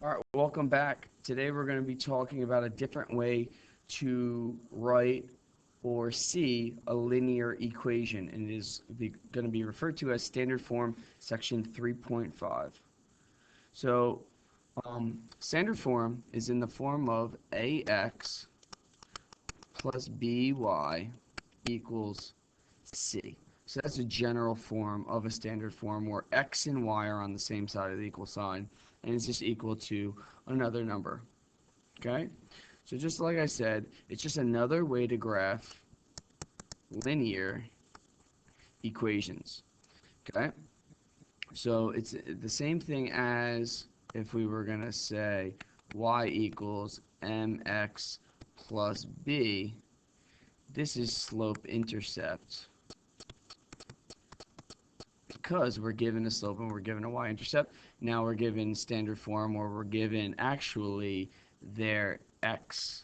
All right, welcome back. Today we're going to be talking about a different way to write or see a linear equation, and it is going to be referred to as standard form section 3.5. So, standard form is in the form of ax plus by equals c. So that's a general form of a standard form where x and y are on the same side of the equal sign, and it's just equal to another number. Okay? So just like I said, it's just another way to graph linear equations. Okay? So it's the same thing as if we were going to say y equals mx plus b. This is slope intercept because we're given a slope and we're given a y-intercept. Now we're given standard form where we're given actually their x-intercepts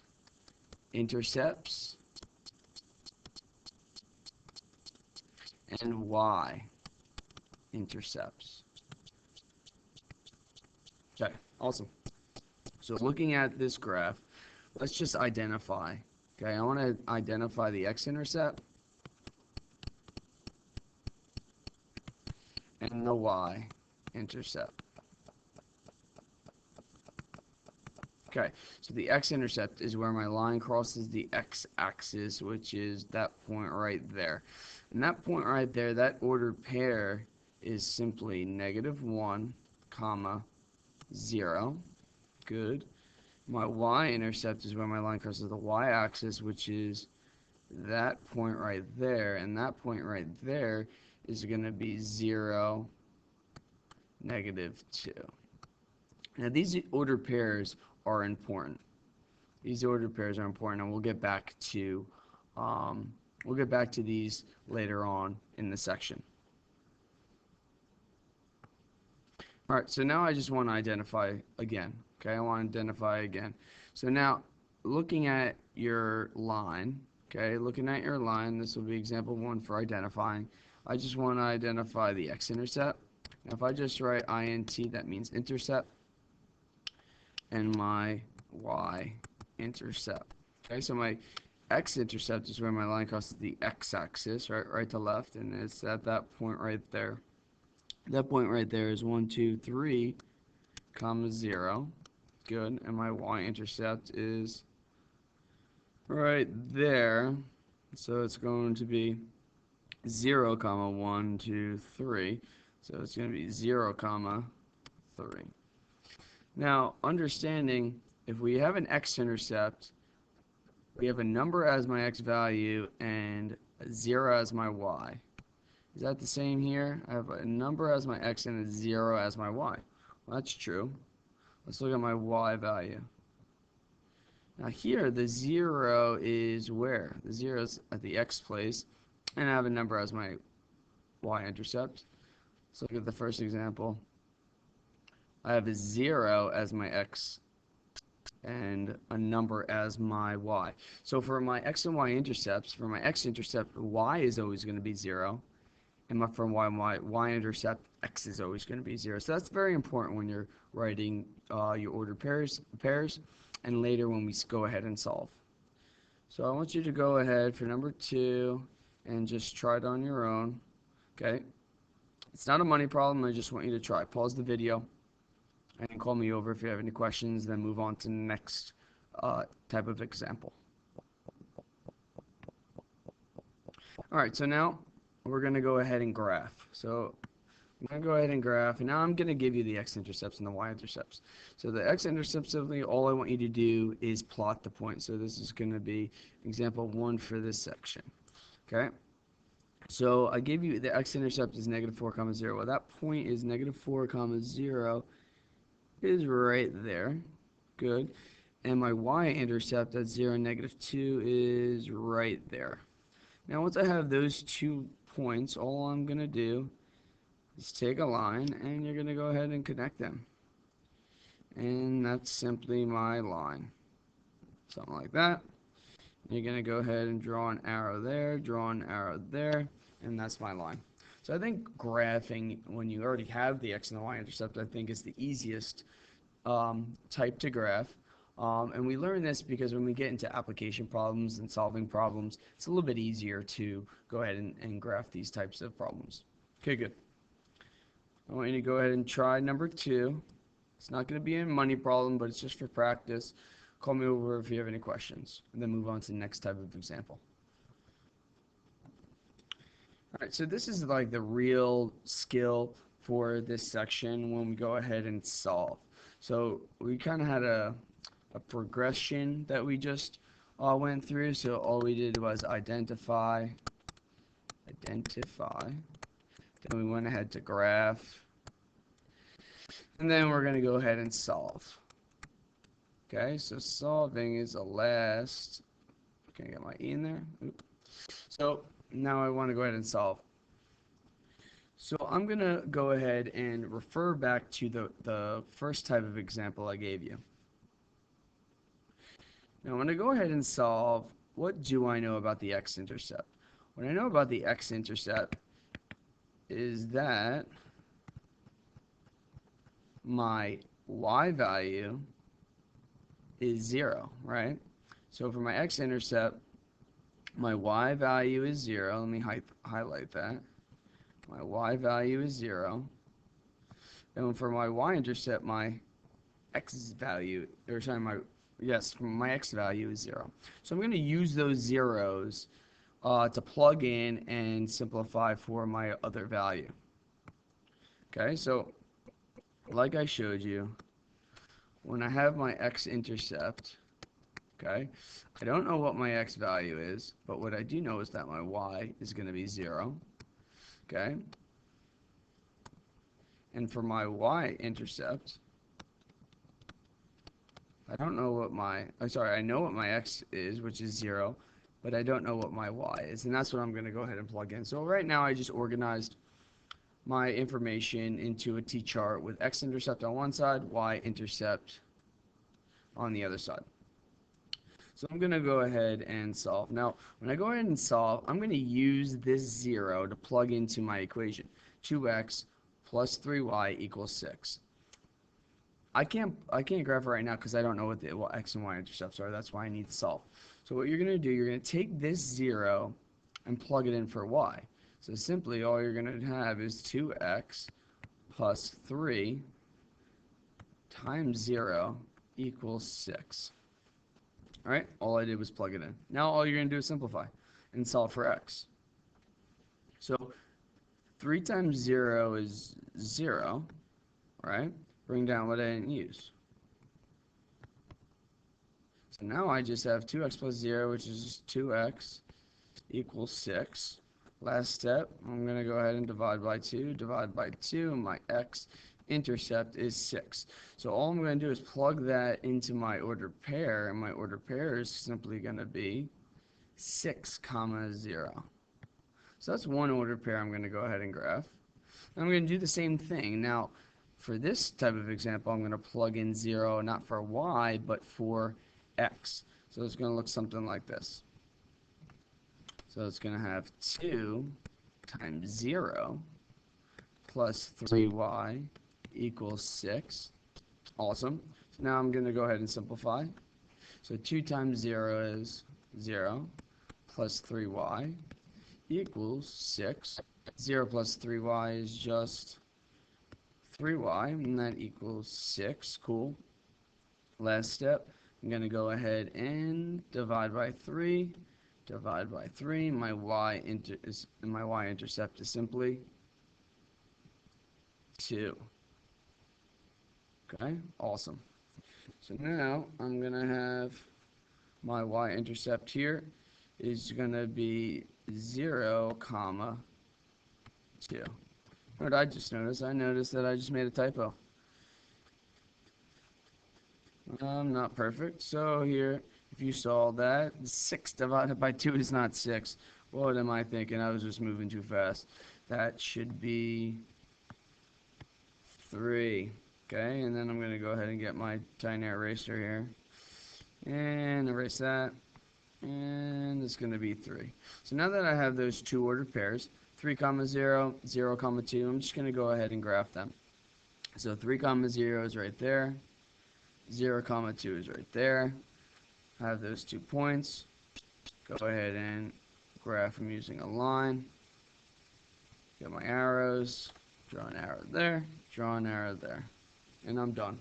and y-intercepts. Okay, awesome. So looking at this graph, let's just identify. Okay, I want to identify the x-intercept and the y-intercept. Okay, so the x-intercept is where my line crosses the x-axis, which is that point right there. And that point right there, that ordered pair is simply -1, 0. Good. My y-intercept is where my line crosses the y-axis, which is that point right there. And that point right there is going to be 0, -2. Now these ordered pairs are important. These ordered pairs are important, and we'll get back to these later on in the section. All right, so now I just want to identify again. Okay, I want to identify again. So now, looking at your line, okay, looking at your line, this will be example 1 for identifying. I just want to identify the x-intercept. Now, if I just write int, that means intercept, and my y-intercept. Okay, so my x-intercept is where my line crosses the x-axis, right to left, and it's at that point right there. That point right there is 1, 2, 3, 0. Good, and my y-intercept is right there, so it's going to be 0, 1, 2, 3. So it's going to be 0, 3. Now, understanding if we have an x-intercept, we have a number as my x value and a 0 as my y. Is that the same here? I have a number as my x and a 0 as my y. Well, that's true. Let's look at my y value. Now here, the 0 is where? The 0 is at the x place, and I have a number as my y-intercept. Let's look at the first example. I have a 0 as my x and a number as my y. So for my x and y intercepts, for my x-intercept, y is always going to be 0. And for my y-intercept, x is always going to be 0. So that's very important when you're writing your ordered pairs, and later when we go ahead and solve. So I want you to go ahead for number 2 and just try it on your own. Okay? It's not a money problem. I just want you to try. Pause the video and call me over if you have any questions, then move on to the next type of example. All right, so now we're going to go ahead and graph. So I'm going to go ahead and graph, and now I'm going to give you the x-intercepts and the y-intercepts. So the x-intercepts, simply all I want you to do is plot the point. So this is going to be example 1 for this section. Okay? So I gave you the x-intercept is -4, 0. Well, that point is -4, 0 is right there. Good. And my y-intercept at 0, -2 is right there. Now once I have those 2 points, all I'm going to do is take a line, and you're going to go ahead and connect them. And that's simply my line. Something like that. You're going to go ahead and draw an arrow there, draw an arrow there, and that's my line. So I think graphing, when you already have the x and the y-intercept, I think is the easiest type to graph. And we learn this because when we get into application problems and solving problems, it's a little bit easier to go ahead and graph these types of problems. Okay, good. I want you to go ahead and try number 2. It's not going to be a money problem, but it's just for practice. Call me over if you have any questions, and then move on to the next type of example. All right, so this is like the real skill for this section when we go ahead and solve. So we kind of had a progression that we just went through. So all we did was identify. Then we went ahead to graph. And then we're going to go ahead and solve. Okay, so solving is the last. Can I get my E in there? Oops. So now I want to go ahead and solve. So I'm going to go ahead and refer back to the first type of example I gave you. Now I'm going to go ahead and solve. What do I know about the x-intercept? What I know about the x-intercept is that my y value is 0, right? So for my x-intercept, my y value is 0. Let me highlight that. My y value is 0. And for my y-intercept, my x value, or sorry, my x value is 0. So I'm going to use those zeros to plug in and simplify for my other value. Okay, so like I showed you, when I have my x-intercept, okay, I don't know what my x value is, but what I do know is that my y is going to be 0. Okay, and for my y-intercept, I don't know what I know what my x is, which is 0, but I don't know what my y is, and that's what I'm going to go ahead and plug in. So right now I just organized my information into a t-chart with x-intercept on one side, y-intercept on the other side. So I'm going to go ahead and solve. Now, when I go ahead and solve, I'm going to use this 0 to plug into my equation. 2x plus 3y equals 6. I can't graph it right now because I don't know what the x and y intercepts are. That's why I need to solve. So what you're going to do, you're going to take this 0 and plug it in for y. So simply all you're going to have is 2x plus 3 times 0 equals 6. All right, all I did was plug it in. Now all you're going to do is simplify and solve for x. So 3 times 0 is 0, right? Bring down what I didn't use. So now I just have 2x plus 0, which is just 2x equals 6. Last step, I'm going to go ahead and divide by 2. Divide by 2, and my x-intercept is 6. So all I'm going to do is plug that into my ordered pair, and my ordered pair is simply going to be 6, 0. So that's one ordered pair I'm going to go ahead and graph. And I'm going to do the same thing. Now, for this type of example, I'm going to plug in 0, not for y, but for x. So it's going to look something like this. So it's going to have 2 times 0 plus 3y equals 6. Awesome. So now I'm going to go ahead and simplify. So 2 times 0 is 0 plus 3y equals 6. 0 plus 3y is just 3y, and that equals 6. Cool. Last step, I'm going to go ahead and divide by 3. Divide by 3. My y-intercept is simply 2. Okay, awesome. So now I'm going to have my y-intercept here is going to be 0, 2. What did I just notice? I noticed that I just made a typo. I'm not perfect. So here, if you saw that, 6 divided by 2 is not 6. What am I thinking? I was just moving too fast. That should be 3. Okay, and then I'm going to go ahead and get my tiny eraser here. And erase that. And it's going to be 3. So now that I have those two ordered pairs, 3, 0, 0, 2, I'm just going to go ahead and graph them. So 3, 0 is right there. 0, comma 2 is right there. I have those 2 points. Go ahead and graph them using a line. Get my arrows. Draw an arrow there. Draw an arrow there. And I'm done.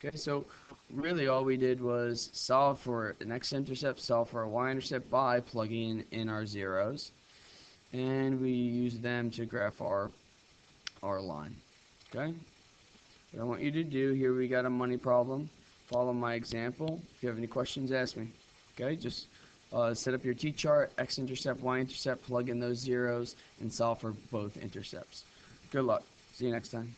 Okay, so really all we did was solve for an x-intercept, solve for a y-intercept by plugging in our zeros. And we use them to graph our line. Okay? What I want you to do, here we got a money problem. Follow my example. If you have any questions, ask me. Okay, just set up your t-chart, x-intercept, y-intercept, plug in those zeros, and solve for both intercepts. Good luck. See you next time.